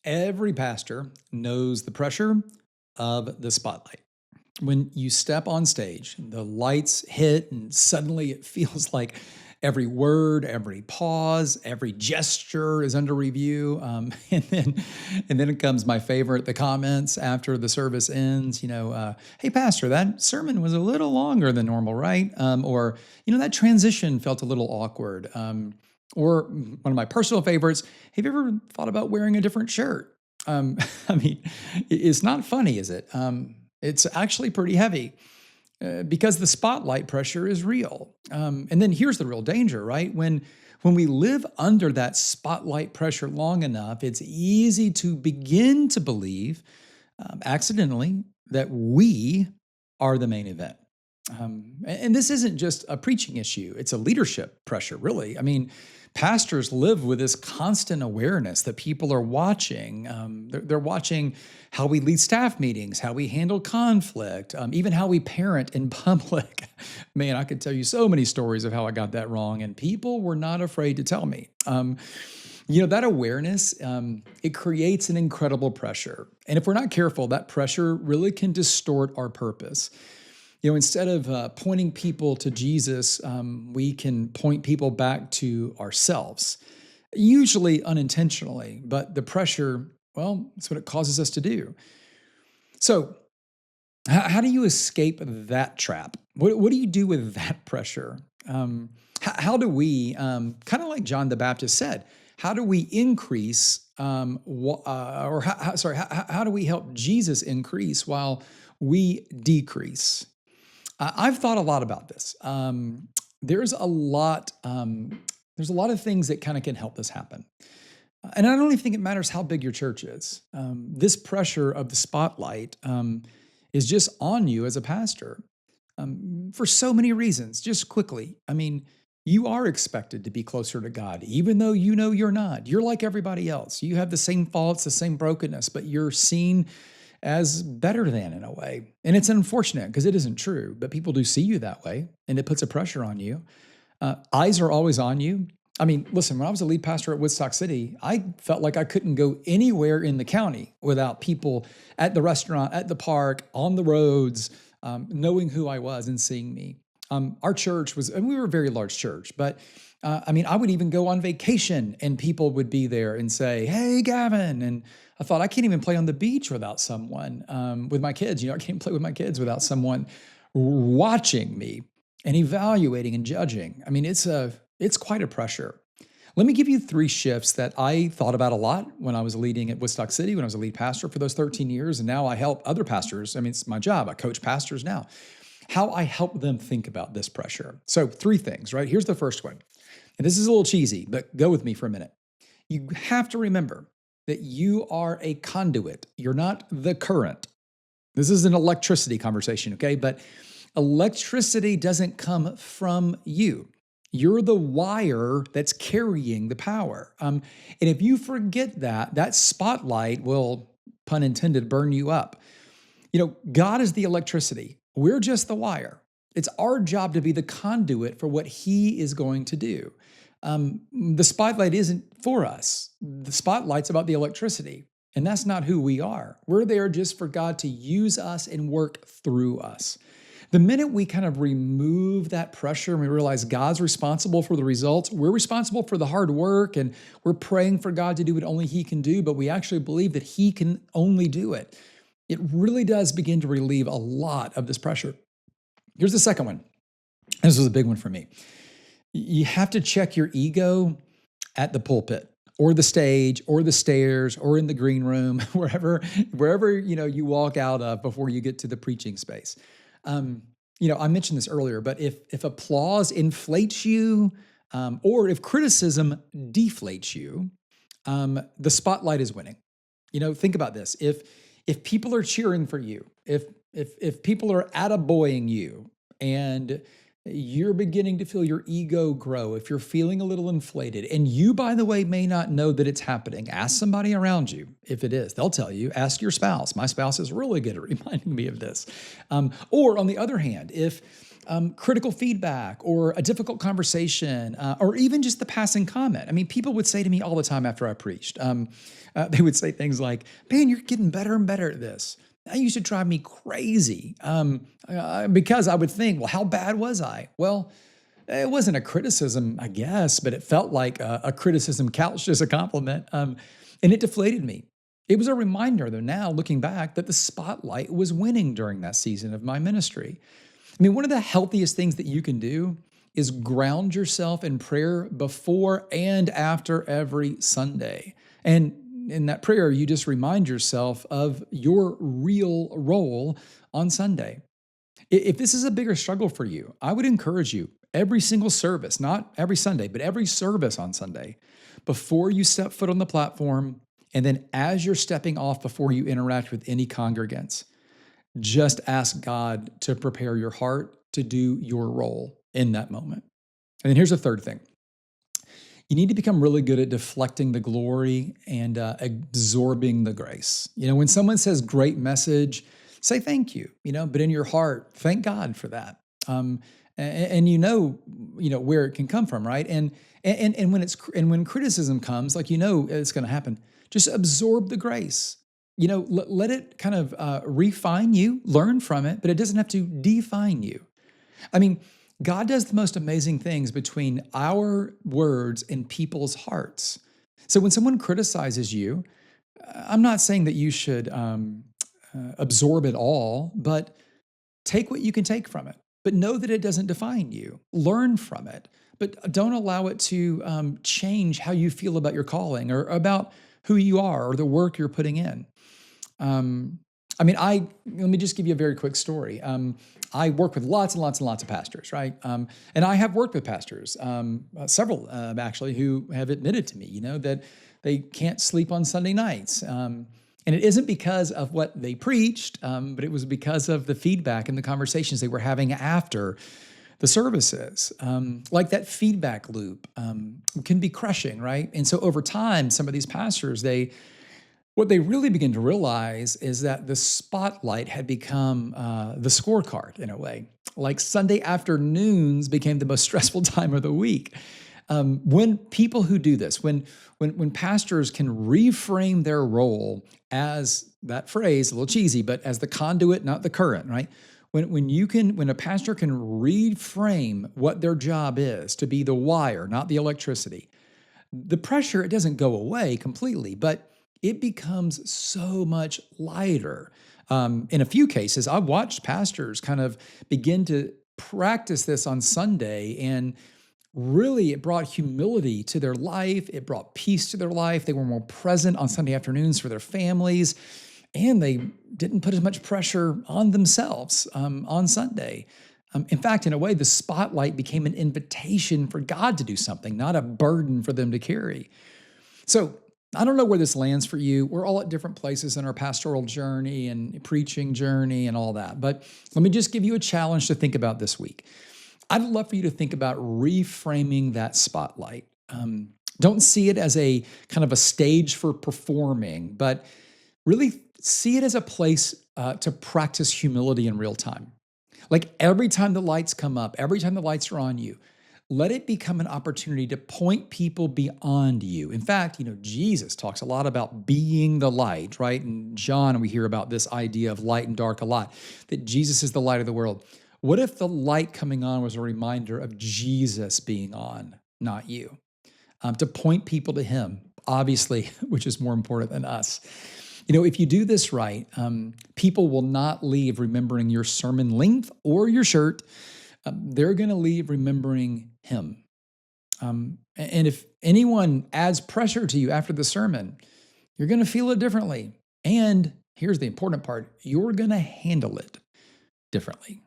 Every pastor knows the pressure of the spotlight. When you step on stage, the lights hit, and suddenly it feels like every word, every pause, every gesture is under review. And then it comes my favorite, the comments after the service ends. Hey, Pastor, that sermon was a little longer than normal, right? Or that transition felt a little awkward. Or one of my personal favorites, have you ever thought about wearing a different shirt? I mean, it's not funny, is it? It's actually pretty heavy because the spotlight pressure is real. And then here's the real danger, right? When we live under that spotlight pressure long enough, it's easy to begin to believe, accidentally, that we are the main event. And this isn't just a preaching issue, it's a leadership pressure, really. I mean, pastors live with this constant awareness that people are watching. They're watching how we lead staff meetings, how we handle conflict, even how we parent in public. Man, I could tell you so many stories of how I got that wrong, and people were not afraid to tell me. That awareness, it creates an incredible pressure. And if we're not careful, that pressure really can distort our purpose. Instead of pointing people to Jesus, we can point people back to ourselves, usually unintentionally, but the pressure, well, that's what it causes us to do. So, how do you escape that trap? What do you do with that pressure? How do we, kind of like John the Baptist said, how do we increase, how do we help Jesus increase while we decrease? I've thought a lot about this. There's a lot. There's a lot of things that kind of can help this happen, and I don't even think it matters how big your church is. This pressure of the spotlight is just on you as a pastor for so many reasons. Just quickly, I mean, you are expected to be closer to God, even though you know you're not. You're like everybody else. You have the same faults, the same brokenness, but you're seen as better than in a way. And it's unfortunate because it isn't true, but people do see you that way, and it puts a pressure on you. Eyes are always on you. I mean, listen, when I was a lead pastor at Woodstock City, I felt like I couldn't go anywhere in the county without people at the restaurant, at the park, on the roads, knowing who I was and seeing me. Our church was, and we were a very large church, but I would even go on vacation and people would be there and say, "Hey, Gavin." And I thought, I can't even play on the beach without someone, with my kids. I can't play with my kids without someone watching me and evaluating and judging. I mean, it's quite a pressure. Let me give you 3 shifts that I thought about a lot when I was leading at Woodstock City, when I was a lead pastor for those 13 years. And now I help other pastors. I mean, it's my job. I coach pastors now. How I help them think about this pressure. So 3 things, right? Here's the first one. And this is a little cheesy, but go with me for a minute. You have to remember that you are a conduit. You're not the current. This is an electricity conversation, okay? But electricity doesn't come from you. You're the wire that's carrying the power. And if you forget that, that spotlight will, pun intended, burn you up. God is the electricity. We're just the wire. It's our job to be the conduit for what He is going to do. The spotlight isn't for us. The spotlight's about the electricity, and that's not who we are. We're there just for God to use us and work through us. The minute we kind of remove that pressure and we realize God's responsible for the results, we're responsible for the hard work, and we're praying for God to do what only He can do, but we actually believe that He can only do it. It really does begin to relieve a lot of this pressure. Here's the second one. This was a big one for me. You have to check your ego at the pulpit or the stage or the stairs or in the green room, wherever you walk out of before you get to the preaching space. I mentioned this earlier, but if applause inflates you, or if criticism deflates you, the spotlight is winning. Think about this. If people are cheering for you, if people are attaboying you, and you're beginning to feel your ego grow, if you're feeling a little inflated, and you, by the way, may not know that it's happening, ask somebody around you if it is. They'll tell you. Ask your spouse. My spouse is really good at reminding me of this. Or on the other hand, if critical feedback or a difficult conversation, or even just the passing comment. I mean, people would say to me all the time after I preached, they would say things like, "Man, you're getting better and better at this. That used to drive me crazy." Because I would think, well, how bad was I? Well, it wasn't a criticism, I guess, but it felt like a criticism couched as a compliment. And it deflated me. It was a reminder, though, now looking back, that the spotlight was winning during that season of my ministry. I mean, one of the healthiest things that you can do is ground yourself in prayer before and after every Sunday. And in that prayer, you just remind yourself of your real role on Sunday. If this is a bigger struggle for you, I would encourage you every single service, not every Sunday, but every service on Sunday, before you step foot on the platform, and then as you're stepping off before you interact with any congregants, just ask God to prepare your heart to do your role in that moment. And then here's the third thing. You need to become really good at deflecting the glory and absorbing the grace. When someone says great message, say thank you, but in your heart, thank God for that. And where it can come from, right? And when criticism comes, like it's going to happen, just absorb the grace. Let it kind of refine you, learn from it, but it doesn't have to define you. I mean, God does the most amazing things between our words and people's hearts. So when someone criticizes you, I'm not saying that you should absorb it all, but take what you can take from it. But know that it doesn't define you. Learn from it, but don't allow it to change how you feel about your calling or about who you are or the work you're putting in. Let me just give you a very quick story. I work with lots and lots and lots of pastors, right? And I have worked with pastors, several actually, who have admitted to me, that they can't sleep on Sunday nights. And it isn't because of what they preached, but it was because of the feedback and the conversations they were having after the services. Like that feedback loop can be crushing, right? And so over time, some of these pastors, what they really begin to realize is that the spotlight had become the scorecard in a way. Like Sunday afternoons became the most stressful time of the week. When people who do this, when pastors can reframe their role as that phrase, a little cheesy, but as the conduit, not the current, right? When a pastor can reframe what their job is to be the wire, not the electricity, the pressure, it doesn't go away completely, but it becomes so much lighter. In a few cases, I've watched pastors kind of begin to practice this on Sunday, and really it brought humility to their life. It brought peace to their life. They were more present on Sunday afternoons for their families, and they didn't put as much pressure on themselves on Sunday. In fact, in a way, the spotlight became an invitation for God to do something, not a burden for them to carry. So I don't know where this lands for you. We're all at different places in our pastoral journey and preaching journey and all that. But let me just give you a challenge to think about this week. I'd love for you to think about reframing that spotlight. Don't see it as a kind of a stage for performing, but really see it as a place to practice humility in real time. Like every time the lights come up, every time the lights are on you, let it become an opportunity to point people beyond you. In fact, Jesus talks a lot about being the light, right? In John, we hear about this idea of light and dark a lot, that Jesus is the light of the world. What if the light coming on was a reminder of Jesus being on, not you? To point people to him, obviously, which is more important than us. If you do this right, people will not leave remembering your sermon length or your shirt. They're going to leave remembering him. And if anyone adds pressure to you after the sermon, you're going to feel it differently. And here's the important part, you're going to handle it differently.